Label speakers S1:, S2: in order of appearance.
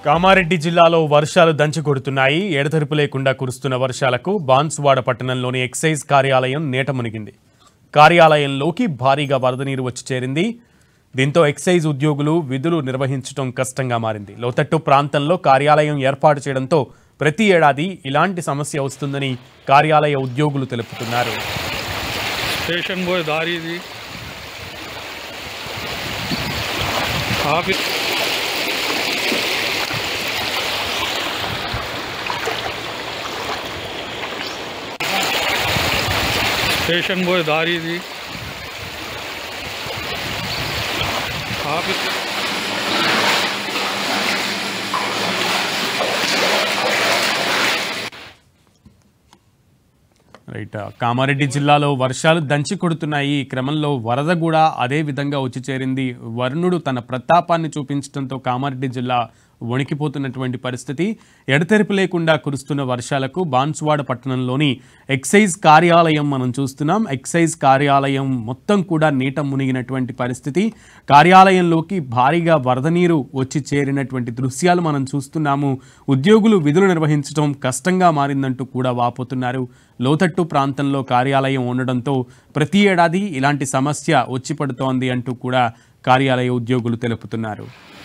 S1: కామారెడ్డి జిల్లాలో వర్షాలు దంచికొడుతున్నాయి. ఎడతెరిపి లేకుండా కురుస్తున్న వర్షాలకు బాన్సువాడ పట్టణంలోని ఎక్సైజ్ కార్యాలయం నీట మునిగింది. కార్యాలయంలోకి భారీగా వరద నీరు వచ్చి చేరింది. దీంతో ఎక్సైజ్ ఉద్యోగులు విధులు నిర్వహించడం కష్టంగా మారింది. లోతట్టు ప్రాంతంలో కార్యాలయం ఏర్పాటు చేయడంతో ప్రతి ఏడాది ఇలాంటి సమస్య వస్తుందని కార్యాలయ ఉద్యోగులు తెలుపుతున్నారు.
S2: స్టేషన్ పోయే దారి ఇది. స్టేషన్ పోయే దారి ఇది.
S1: రైట్. కామారెడ్డి జిల్లాలో వర్షాలు దంచి కొడుతున్నాయి. ఈ క్రమంలో వరద కూడా అదే విధంగా వచ్చి చేరింది. వరుణుడు తన ప్రతాపాన్ని చూపించడంతో కామారెడ్డి జిల్లా వణికిపోతున్నటువంటి పరిస్థితి. ఎడతెరిపి లేకుండా కురుస్తున్న వర్షాలకు బాన్సువాడ పట్టణంలోని ఎక్సైజ్ కార్యాలయం మనం చూస్తున్నాం. ఎక్సైజ్ కార్యాలయం మొత్తం కూడా నీట మునిగినటువంటి పరిస్థితి. కార్యాలయంలోకి భారీగా వరద నీరు వచ్చి చేరినటువంటి దృశ్యాలు మనం చూస్తున్నాము. ఉద్యోగులు విధులు నిర్వహించడం కష్టంగా మారిందంటూ కూడా వాపోతున్నారు. లోతట్టు ప్రాంతంలో కార్యాలయం ఉండడంతో ప్రతి ఏడాది ఇలాంటి సమస్య వచ్చి పడుతోంది అంటూ కూడా కార్యాలయ ఉద్యోగులు తెలుపుతున్నారు.